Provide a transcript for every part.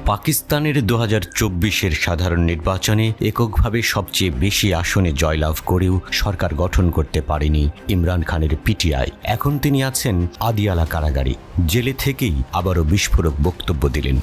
পাকিস্তানের 2024-এর সাধারণ নির্বাচনে এককভাবে সবচেয়ে বেশি আসনে জয়লাভ করেও সরকার গঠন করতে পারেনি ইমরান খানের পিটিআই। এখন তিনি আছেন আদিয়ালা কারাগারে। জেলে থেকেই আবারও বিস্ফোরক বক্তব্য দিলেন।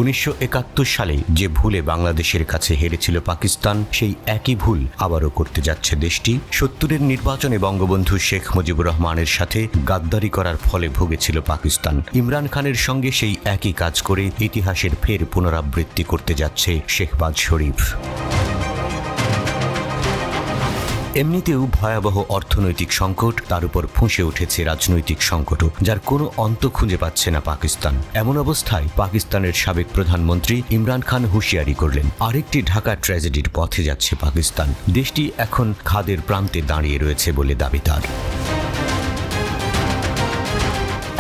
1971 সালে যে ভুলে বাংলাদেশের কাছে হেরেছিল পাকিস্তান, সেই একই ভুল আবারও করতে যাচ্ছে দেশটি। 70-এর নির্বাচনে বঙ্গবন্ধু শেখ মুজিবুর রহমানের সাথে গাদ্দারি করার ফলে ভুগেছিল পাকিস্তান। ইমরান খানের সঙ্গে সেই একই কাজ করে ইতিহাসের ফের পুনরাবৃত্তি করতে যাচ্ছে শেখবাজ শরীফ। এমনিতেও ভয়াবহ অর্থনৈতিক সংকট, তার উপর ফুঁসে উঠেছে রাজনৈতিক সংকটও, যার কোনো অন্ত খুঁজে পাচ্ছে না পাকিস্তান। এমন অবস্থায় পাকিস্তানের সাবেক প্রধানমন্ত্রী ইমরান খান হুঁশিয়ারি করলেন, আরেকটি ঢাকা ট্র্যাজেডির পথে যাচ্ছে পাকিস্তান। দেশটি এখন খাদের প্রান্তে দাঁড়িয়ে রয়েছে বলে দাবি তার।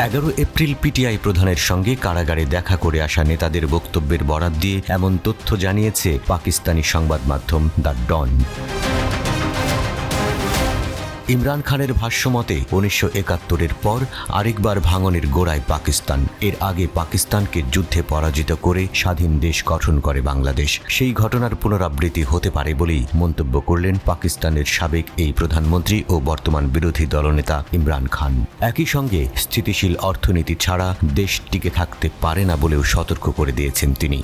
11 এপ্রিল পিটিআই প্রধানের সঙ্গে কারাগারে দেখা করে আসা নেতাদের বক্তব্যের বরাত দিয়ে এমন তথ্য জানিয়েছে পাকিস্তানি সংবাদ মাধ্যম দ্য ডন। ইমরান খানের ভাষ্যমতে 1971-এর পর আরেকবার ভাঙনের গোড়ায় পাকিস্তান। এর আগে পাকিস্তানকে যুদ্ধে পরাজিত করে স্বাধীন দেশ গঠন করে বাংলাদেশ। সেই ঘটনার পুনরাবৃত্তি হতে পারে বলেই মন্তব্য করলেন পাকিস্তানের সাবেক এই প্রধানমন্ত্রী ও বর্তমান বিরোধী দলনেতা ইমরান খান। একই সঙ্গে স্থিতিশীল অর্থনীতি ছাড়া দেশ টিকে থাকতে পারে না বলেও সতর্ক করে দিয়েছেন তিনি।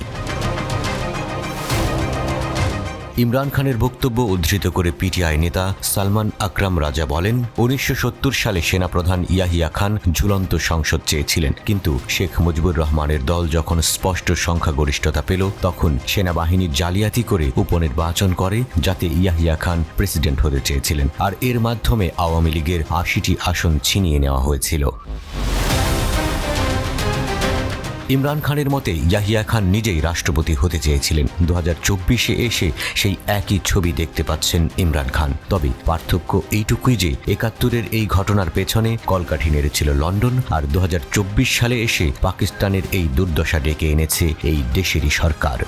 ইমরান খানের বক্তব্য উদ্ধৃত করে পিটিআই নেতা সালমান আকরাম রাজা বলেন, 1970 সালে সেনাপ্রধান ইয়াহিয়া খান ঝুলন্ত সংসদ চেয়েছিলেন, কিন্তু শেখ মুজিবুর রহমানের দল যখন স্পষ্ট সংখ্যাগরিষ্ঠতা পেল, তখন সেনাবাহিনী জালিয়াতি করে উপনির্বাচন করে, যাতে ইয়াহিয়া খান প্রেসিডেন্ট হতে চেয়েছিলেন, আর এর মাধ্যমে আওয়ামী লীগের 80টি আসন ছিনিয়ে নেওয়া হয়েছিল। ইমরান খানের মতে ইয়াহিয়া খান নিজেই রাষ্ট্রপতি হতে চেয়েছিলেন। 2024-এ এসে সেই একই ছবি দেখতে পাচ্ছেন ইমরান খান। তবে পার্থক্য এইটুকুই যে 71-এর এই ঘটনার পেছনে কলকাঠি নেড়েছিল লন্ডন, আর 2024 সালে এসে পাকিস্তানের এই দুর্দশা ডেকে এনেছে এই দেশেরই সরকার।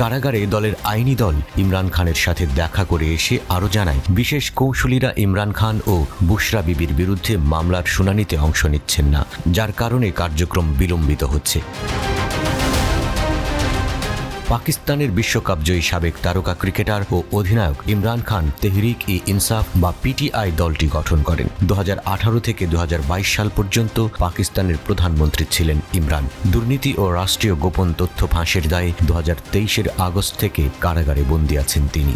কারাগারে দলের আইনি দল ইমরান খানের সাথে দেখা করে এসে আরও জানায়, বিশেষ কৌঁসুলিরা ইমরান খান ও বুশরা বিবির বিরুদ্ধে মামলার শুনানিতে অংশ নিচ্ছেন না, যার কারণে কার্যক্রম বিলম্বিত হচ্ছে। পাকিস্তানের বিশ্বকাপজয়ী সাবেক তারকা ক্রিকেটার ও অধিনায়ক ইমরান খান তেহরিক-ই-ইনসাফ বা পিটিআই দলটি গঠন করেন। 2018 থেকে 2022 সাল পর্যন্ত পাকিস্তানের প্রধানমন্ত্রী ছিলেন ইমরান। দুর্নীতি ও রাষ্ট্রীয় গোপন তথ্য ফাঁসের দায়ে 2023-এর আগস্ট থেকে কারাগারে বন্দী আছেন তিনি।